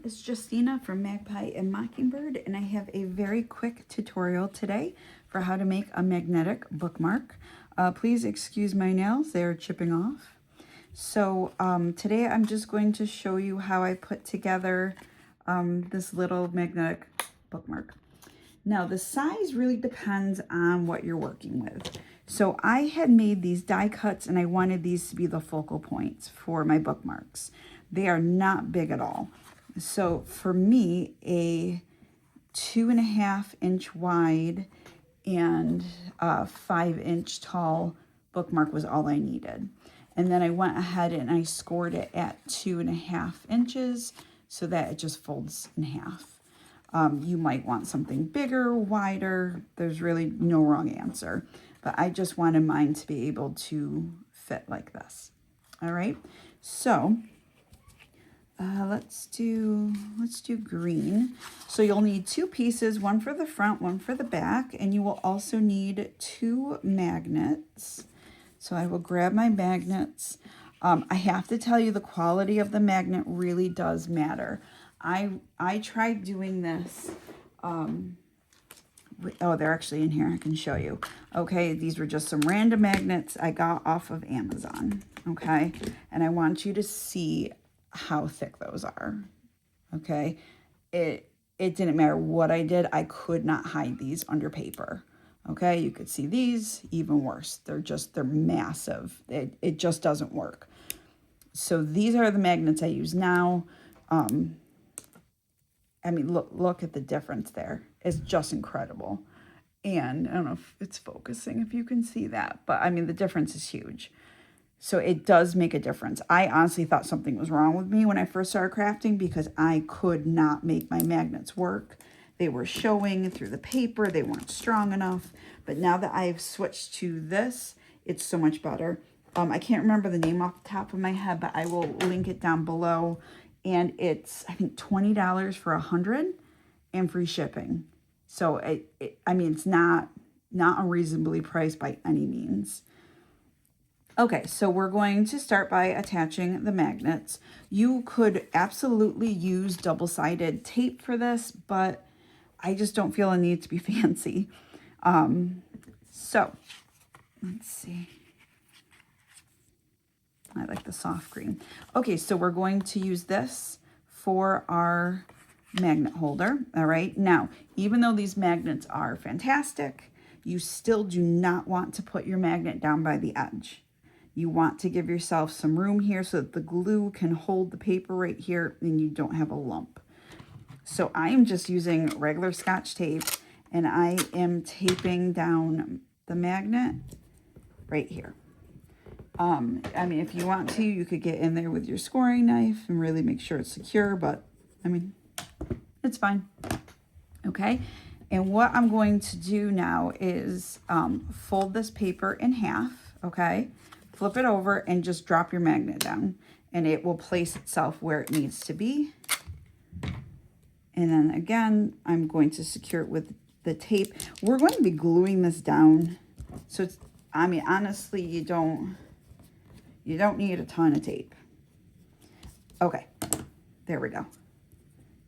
It's Justina from Magpie and Mockingbird, and I have a very quick tutorial today for how to make a magnetic bookmark. Please excuse my nails, they are chipping off. So today I'm just going to show you how I put together this little magnetic bookmark. Now the size really depends on what you're working with. So I had made these die cuts and I wanted these to be the focal points for my bookmarks. They are not big at all. So for me, a 2.5 inch wide and 5 inch tall bookmark was all I needed. And then I went ahead and I scored it at 2.5 inches so that it just folds in half. You might want something bigger, wider. There's really no wrong answer, but I just wanted mine to be able to fit like this. All right, so let's do green. So you'll need 2 pieces, one for the front, one for the back, and you will also need 2 magnets. So I will grab my magnets. I have to tell you, the quality of the magnet really does matter. I tried doing this. Oh, they're actually in here. I can show you. Okay, these were just some random magnets I got off of Amazon. Okay, and I want you to see how thick those are. Okay, it didn't matter what I did. I could not hide these under paper. Okay, you could see these, even worse. They're massive. It just doesn't work. So these are the magnets I use now. I mean, look at the difference there. It's just incredible. And I don't know if it's focusing, if you can see that, but I mean, the difference is huge. So it does make a difference. I honestly thought something was wrong with me when I first started crafting because I could not make my magnets work. They were showing through the paper. They weren't strong enough. But now that I've switched to this, it's so much better. I can't remember the name off the top of my head, but I will link it down below. And it's, I think, $20 for 100 and free shipping. So I mean, it's not unreasonably priced by any means. Okay, so we're going to start by attaching the magnets. You could absolutely use double-sided tape for this, but I just don't feel a need to be fancy. So let's see. I like the soft green. Okay, so we're going to use this for our magnet holder. All right, now, even though these magnets are fantastic, you still do not want to put your magnet down by the edge. You want to give yourself some room here so that the glue can hold the paper right here and you don't have a lump. So I am just using regular Scotch tape and I am taping down the magnet right here. I mean, if you want to, you could get in there with your scoring knife and really make sure it's secure, but I mean, it's fine. Okay. And what I'm going to do now is fold this paper in half. Okay. Flip it over and just drop your magnet down and it will place itself where it needs to be. And then again, I'm going to secure it with the tape. We're going to be gluing this down. So it's, I mean, honestly, you don't need a ton of tape. Okay, there we go.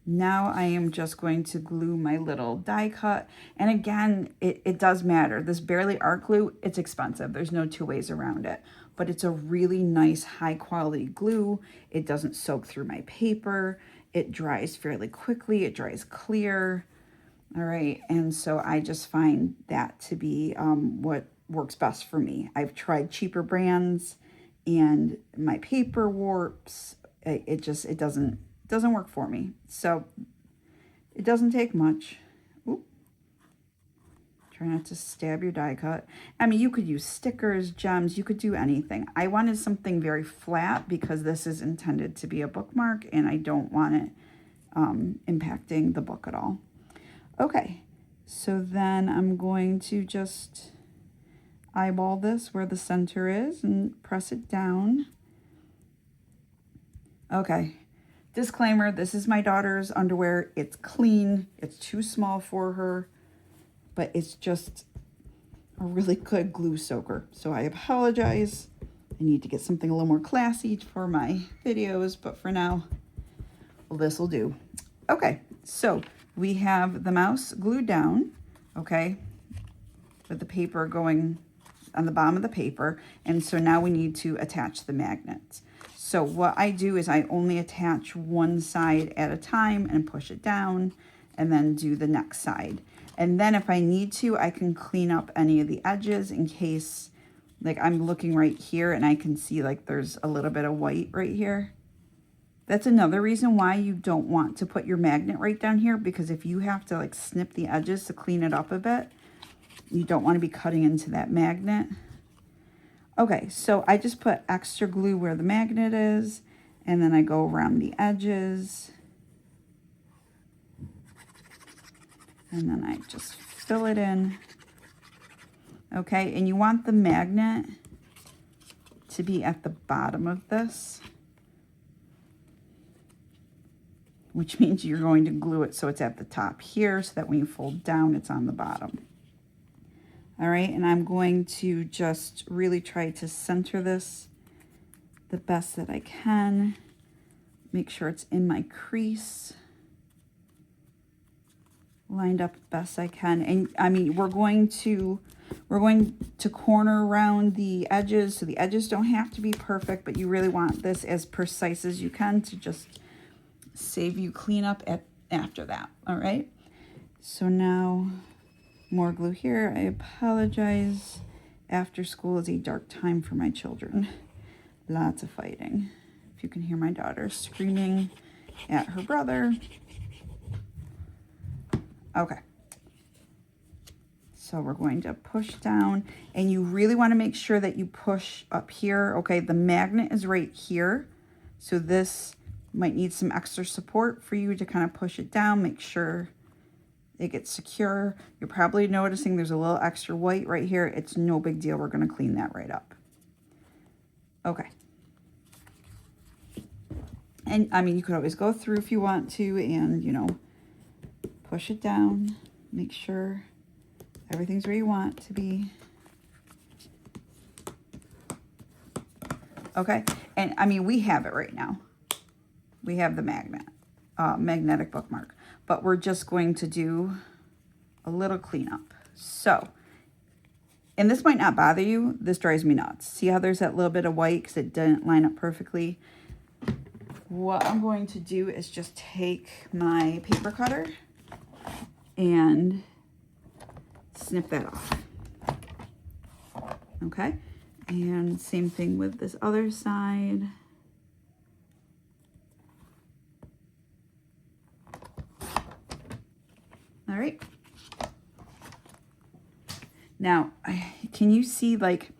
Now I am just going to glue my little die cut. And again, it does matter. This Barely Art glue, it's expensive. There's no 2 ways around it. But it's a really nice high quality glue. It doesn't soak through my paper. It dries fairly quickly. It dries clear. All right, and so I just find that to be what works best for me. I've tried cheaper brands and my paper warps. It doesn't work for me. So it doesn't take much. Oop. Try not to stab your die cut. I mean, you could use stickers, gems, you could do anything. I wanted something very flat because this is intended to be a bookmark and I don't want it impacting the book at all. Okay, so then I'm going to just eyeball this where the center is and press it down. Okay, disclaimer, this is my daughter's underwear. It's clean, it's too small for her, but it's just a really good glue soaker. So I apologize. I need to get something a little more classy for my videos, but for now, well, this will do. Okay, so we have the mouse glued down, okay, with the paper going on the bottom of the paper. And so now we need to attach the magnets. So what I do is I only attach one side at a time and push it down and then do the next side. And then if I need to, I can clean up any of the edges in case, like I'm looking right here and I can see like there's a little bit of white right here. That's another reason why you don't want to put your magnet right down here, because if you have to like snip the edges to clean it up a bit, you don't want to be cutting into that magnet. Okay, so I just put extra glue where the magnet is, and then I go around the edges. And then I just fill it in. Okay, and you want the magnet to be at the bottom of this, which means you're going to glue it so it's at the top here, so that when you fold down, it's on the bottom. All right, and I'm going to just really try to center this the best that I can. Make sure it's in my crease, lined up best I can. And I mean, we're going to corner around the edges, so the edges don't have to be perfect, but you really want this as precise as you can to just save you cleanup after that. All right, so now more glue here. I apologize. After school is a dark time for my children. Lots of fighting. If you can hear my daughter screaming at her brother. Okay. So we're going to push down, and you really want to make sure that you push up here. Okay, the magnet is right here. So this might need some extra support for you to kind of push it down. Make sure it gets secure. You're probably noticing there's a little extra white right here. It's no big deal. We're going to clean that right up. Okay. And I mean, you could always go through if you want to and, you know, push it down. Make sure everything's where you want it to be. Okay. And I mean, we have it right now. We have the magnetic bookmark. But we're just going to do a little cleanup. So, and this might not bother you. This drives me nuts. See how there's that little bit of white because it didn't line up perfectly? What I'm going to do is just take my paper cutter and snip that off. Okay, and same thing with this other side. All right. Now, can you see, like,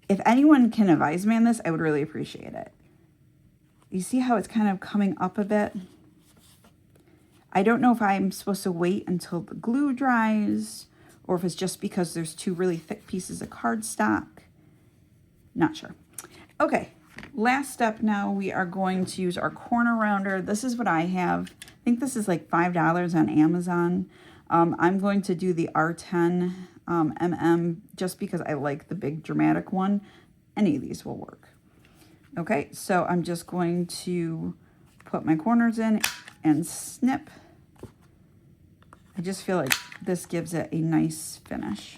if anyone can advise me on this, I would really appreciate it. You see how it's kind of coming up a bit? I don't know if I'm supposed to wait until the glue dries or if it's just because there's two really thick pieces of cardstock. Not sure. Okay, last step now, we are going to use our corner rounder. This is what I have. I think this is like $5 on Amazon. I'm going to do the R10 mm just because I like the big dramatic one. Any of these will work. Okay, so I'm just going to put my corners in and snip. I just feel like this gives it a nice finish.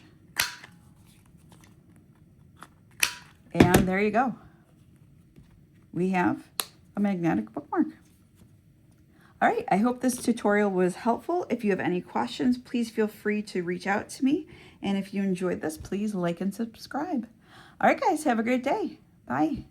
And there you go. We have a magnetic bookmark. All right, I hope this tutorial was helpful. If you have any questions, please feel free to reach out to me. And if you enjoyed this, please like and subscribe. All right, guys, have a great day. Bye.